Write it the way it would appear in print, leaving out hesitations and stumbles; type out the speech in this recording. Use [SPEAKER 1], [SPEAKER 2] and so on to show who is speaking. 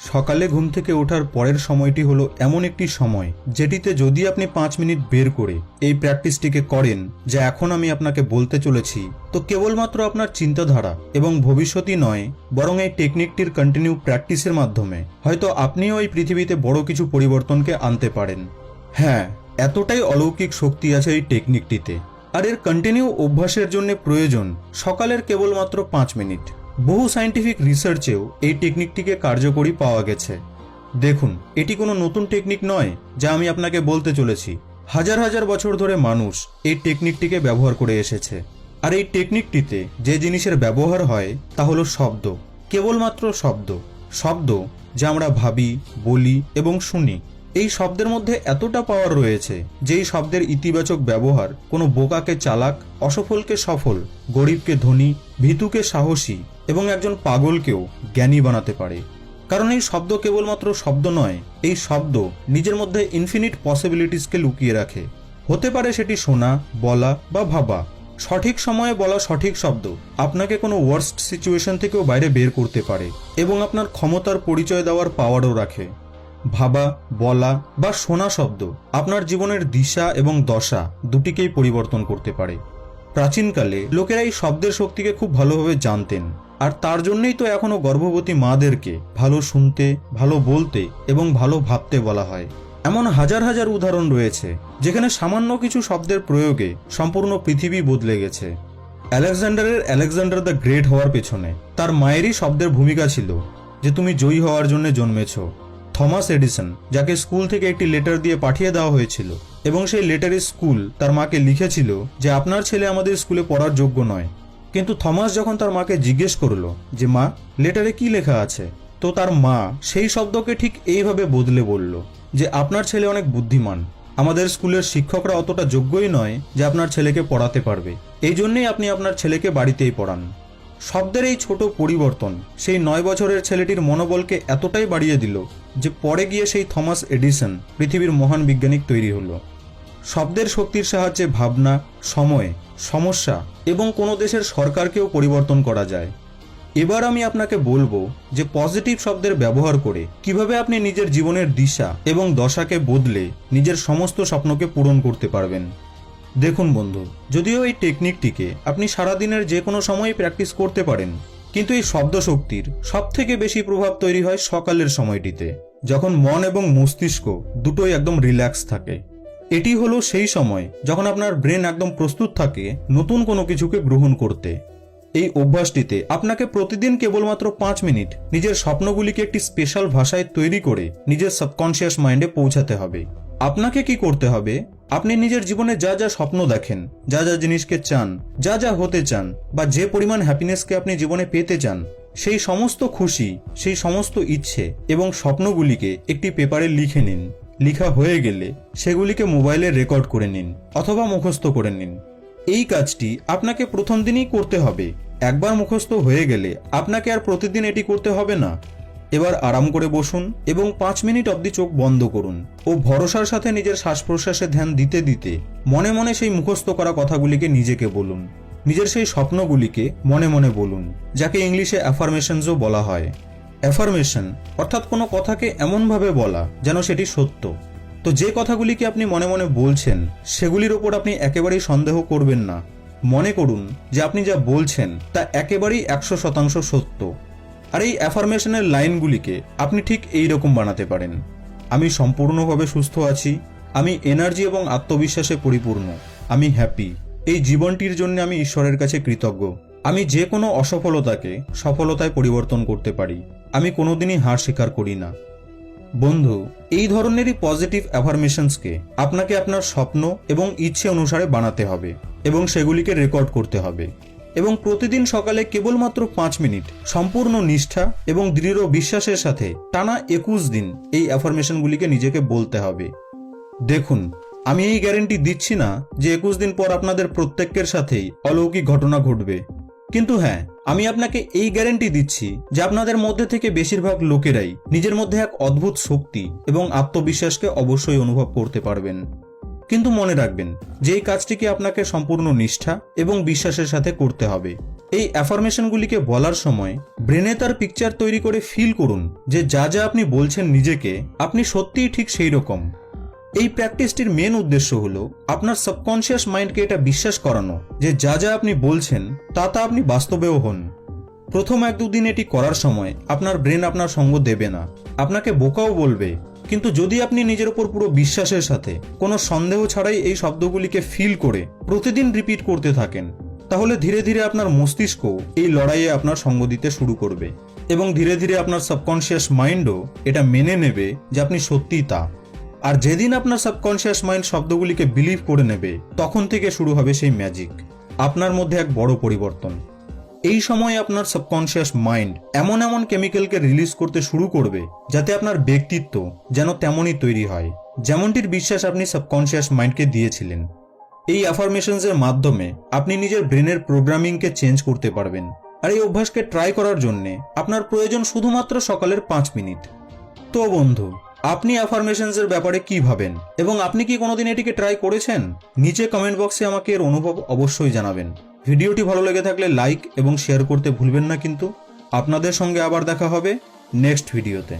[SPEAKER 1] সকালে ঘুম থেকে ওঠার পরের সময়টি হলো এমন একটি সময় যেটিতে যদি আপনি 5 মিনিট বের করে এই প্র্যাকটিসটিকে করেন যা এখন আমি আপনাকে বলতে চলেছি, তো কেবলমাত্র আপনার চিন্তাধারা এবং ভবিষ্যতই নয়, বরং এই টেকনিকটির কন্টিনিউ প্র্যাকটিসের মাধ্যমে হয়তো আপনিও এই পৃথিবীতে বড় কিছু পরিবর্তনকে আনতে পারেন। হ্যাঁ, এতটাই অলৌকিক শক্তি আছে এই টেকনিকটিতে। আর এর কন্টিনিউ অভ্যাসের জন্য প্রয়োজন সকালের কেবলমাত্র 5 মিনিট। বহু সায়েন্টিফিক রিসার্চেও এই টেকনিকটিকে কার্যকরী পাওয়া গেছে। দেখুন, এটি কোনো নতুন টেকনিক নয় যা আমি আপনাকে বলতে চলেছি। হাজার হাজার বছর ধরে মানুষ এই টেকনিকটিকে ব্যবহার করে এসেছে। আর এই টেকনিকটিতে যে জিনিসের ব্যবহার হয় তা হলো শব্দ, কেবলমাত্র শব্দ। শব্দ যা আমরা ভাবি, বলি এবং শুনি। এই শব্দের মধ্যে এতটা পাওয়ার রয়েছে যে এই শব্দের ইতিবাচক ব্যবহার কোনো বোকাকে চালাক, অসফলকে সফল, গরিবকে ধনী, ভীতুকে সাহসী এবং একজন পাগলকেও জ্ঞানী বানাতে পারে। কারণ এই শব্দ কেবলমাত্র শব্দ নয়, এই শব্দ নিজের মধ্যে ইনফিনিট পসিবিলিটিসকে লুকিয়ে রাখে। হতে পারে সেটি শোনা, বলা বা ভাবা। সঠিক সময়ে বলা সঠিক শব্দ আপনাকে কোনো ওয়ার্স্ট সিচুয়েশন থেকেও বাইরে বের করতে পারে এবং আপনার ক্ষমতার পরিচয় দেওয়ার পাওয়ারও রাখে। ভাবা, বলা বা শোনা শব্দ আপনার জীবনের দিশা এবং দশা দুটিকেই পরিবর্তন করতে পারে। প্রাচীনকালে লোকেরা এই শব্দের শক্তিকে খুব ভালোভাবে জানতেন, আর তার জন্যই তো এখনো গর্ভবতী মাদেরকে ভালো শুনতে, ভালো বলতে এবং ভালো ভাবতে বলা হয়। এমন হাজার হাজার উদাহরণ রয়েছে যেখানে সামান্য কিছু শব্দের প্রয়োগে সম্পূর্ণ পৃথিবী বদলে গেছে। আলেকজান্ডার দ্য গ্রেট হওয়ার পেছনে তার মায়েরই শব্দের ভূমিকা ছিল যে তুমি জয়ী হওয়ার জন্য জন্মেছ। থমাস এডিসন, যাকে স্কুল থেকে একটি লেটার দিয়ে পাঠিয়ে দেওয়া হয়েছিল এবং সেই লেটারে স্কুল তার মাকে লিখেছিল যে আপনার ছেলে আমাদের স্কুলে পড়ার যোগ্য নয়, কিন্তু থমাস যখন তার মাকে জিজ্ঞেস করলো যে মা, লেটারে কি লেখা আছে, তো তার মা সেই শব্দকে ঠিক এইভাবে বদলে বলল যে আপনার ছেলে অনেক বুদ্ধিমান, আমাদের স্কুলের শিক্ষকরা অতটা যোগ্যই নয় যে আপনার ছেলেকে পড়াতে পারবে, এই জন্যই আপনি আপনার ছেলেকে বাড়িতেই পড়ান। শব্দের এই ছোট পরিবর্তন সেই 9 বছরের ছেলেটির মনোবলকে এতটাই বাড়িয়ে দিল যে পরে গিয়ে সেই থমাস এডিসন পৃথিবীর মহান বিজ্ঞানী তৈরি হলো। শব্দের শক্তির সাহায্যে ভাবনা, সময়, সমস্যা এবং কোনো দেশের সরকারকেও পরিবর্তন করা যায়। এবার আমি আপনাকে বলবো যে পজিটিভ শব্দের ব্যবহার করে কিভাবে আপনি নিজের জীবনের দিশা এবং দশাকে বদলে নিজের সমস্ত স্বপ্নকে পূরণ করতে পারবেন। দেখুন বন্ধু, যদিও এই টেকনিকটিকে আপনি সারাদিনের যে কোনো সময় প্র্যাকটিস করতে পারেন, কিন্তু এই শব্দ শক্তির সবথেকে বেশি প্রভাব তৈরি হয় সকালের সময়টিতে, যখন মন এবং মস্তিষ্ক দুটোই একদম রিল্যাক্স থাকে। এটি হলো সেই সময় যখন আপনার ব্রেন একদম প্রস্তুত থাকে নতুন কোনো কিছুকে গ্রহণ করতে। এই অভ্যাসটিতে আপনাকে প্রতিদিন কেবলমাত্র 5 মিনিট নিজের স্বপ্নগুলিকে একটি স্পেশাল ভাষায় তৈরি করে নিজের সাবকনশিয়াস মাইন্ডে পৌঁছাতে হবে। আপনাকে কি করতে হবে? আপনি নিজের জীবনে যা যা স্বপ্ন দেখেন, যা যা জিনিসকে চান, যা যা হতে চান, বা যে পরিমাণ হ্যাপিনেসকে আপনি জীবনে পেতে চান, সেই সমস্ত খুশি, সেই সমস্ত ইচ্ছে এবং স্বপ্নগুলিকে একটি পেপারে লিখে নিন। লিখা হয়ে গেলে সেগুলিকে মোবাইলে রেকর্ড করে নিন অথবা মুখস্থ করে নিন। এই কাজটি আপনাকে প্রথম দিনই করতে হবে। একবার মুখস্থ হয়ে গেলে আপনাকে আর প্রতিদিন এটি করতে হবে না। এবার আরাম করে বসুন এবং 5 মিনিট অবধি চোখ বন্ধ করুন ও ভরসার সাথে নিজের শ্বাস প্রশ্বাসে ধ্যান দিতে দিতে মনে মনে সেই মুখস্থ করা কথাগুলিকে নিজেকে বলুন। নিজের সেই স্বপ্নগুলিকে মনে মনে বলুন, যাকে ইংলিশে অ্যাফার্মেশনসও বলা হয়। অ্যাফার্মেশন অর্থাৎ কোনো কথাকে এমনভাবে বলা যেন সেটি সত্য। তো যে কথাগুলিকে আপনি মনে মনে বলছেন সেগুলির ওপর আপনি একেবারেই সন্দেহ করবেন না। মনে করুন যে আপনি যা বলছেন তা একেবারেই 100% সত্য। আর এই অ্যাফার্মেশনের লাইনগুলিকে আপনি ঠিক এই রকম বানাতে পারেন: আমি সম্পূর্ণভাবে সুস্থ আছি, আমি এনার্জি এবং আত্মবিশ্বাসে পরিপূর্ণ, আমি হ্যাপি, এই জীবনটির জন্য আমি ঈশ্বরের কাছে কৃতজ্ঞ, আমি যে কোনো অসফলতাকে সফলতায় পরিবর্তন করতে পারি, আমি কোনোদিনই হার স্বীকার করি না। বন্ধু, এই ধরনেরই পজিটিভ অ্যাফার্মেশনসকে আপনাকে আপনার স্বপ্ন এবং ইচ্ছে অনুসারে বানাতে হবে এবং সেগুলিকে রেকর্ড করতে হবে। এবং প্রতিদিন সকালে কেবলমাত্র 5 মিনিট সম্পূর্ণ নিষ্ঠা এবং দৃঢ় বিশ্বাসের সাথে টানা 21 দিন এই অ্যাফার্মেশনগুলিকে নিজেকে বলতে হবে। দেখুন, আমি এই গ্যারেন্টি দিচ্ছি না যে 21 দিন পর আপনাদের প্রত্যেকের সাথেই অলৌকিক ঘটনা ঘটবে, কিন্তু হ্যাঁ, আমি আপনাকে এই গ্যারেন্টি দিচ্ছি যে আপনাদের মধ্যে থেকে বেশিরভাগ লোকেরাই নিজের মধ্যে এক অদ্ভুত শক্তি এবং আত্মবিশ্বাসকে অবশ্যই অনুভব করতে পারবেন। কিন্তু মনে রাখবেন যে এই কাজটিকে আপনাকে সম্পূর্ণ নিষ্ঠা এবং বিশ্বাসের সাথে করতে হবে। এই অ্যাফার্মেশনগুলিকে বলার সময় ব্রেনে তার পিকচার তৈরি করে ফিল করুন যে যা যা আপনি বলছেন নিজেকে আপনি সত্যিই ঠিক সেই রকম। এই প্র্যাকটিসটির মেন উদ্দেশ্য হলো আপনার সাবকনশিয়াস মাইন্ডকে এটা বিশ্বাস করানো যে যা যা আপনি বলছেন তা আপনি বাস্তবেও হন। প্রথম 1-2 দিন এটি করার সময় আপনার ব্রেন আপনার সঙ্গ দেবে না, আপনাকে বোকাও বলবে। কিন্তু যদি আপনি নিজের উপর পুরো বিশ্বাসের সাথে কোনো সন্দেহ ছাড়াই এই শব্দগুলিকে ফিল করে প্রতিদিন রিপিট করতে থাকেন, তাহলে ধীরে ধীরে আপনার মস্তিষ্ক এই লড়াইয়ে আপনার সঙ্গ দিতে শুরু করবে এবং ধীরে ধীরে আপনার সাবকনশিয়াস মাইন্ডও এটা মেনে নেবে যে আপনি সত্যিই তা। আর যেদিন আপনার সাবকনশিয়াস মাইন্ড শব্দগুলিকে বিলিভ করে নেবে, তখন থেকে শুরু হবে সেই ম্যাজিক, আপনার মধ্যে এক বড় পরিবর্তন। এই সময় আপনার সাবকনশিয়াস মাইন্ড এমন এমন কেমিক্যালকে রিলিজ করতে শুরু করবে যাতে আপনার ব্যক্তিত্ব যেন তেমনই তৈরি হয় যেমনটির বিশ্বাস আপনি সাবকনশিয়াস মাইন্ডকে দিয়েছিলেন। এই অ্যাফার্মেশনসের মাধ্যমে আপনি নিজের ব্রেনের প্রোগ্রামিংকে চেঞ্জ করতে পারবেন। আর এই অভ্যাসকে ট্রাই করার জন্য আপনার প্রয়োজন শুধুমাত্র সকালের 5 মিনিট। তো বন্ধু, আপনি অ্যাফার্মেশনসের ব্যাপারে কি ভাবেন এবং আপনি কি কোনোদিন এটিকে ট্রাই করেছেন? নিচে কমেন্ট বক্সে আমাকে এর অনুভব অবশ্যই জানাবেন। ভিডিওটি ভালো লেগে থাকলে লাইক এবং শেয়ার করতে ভুলবেন না কিন্তু। আপনাদের সঙ্গে আবার দেখা হবে নেক্সট ভিডিওতে।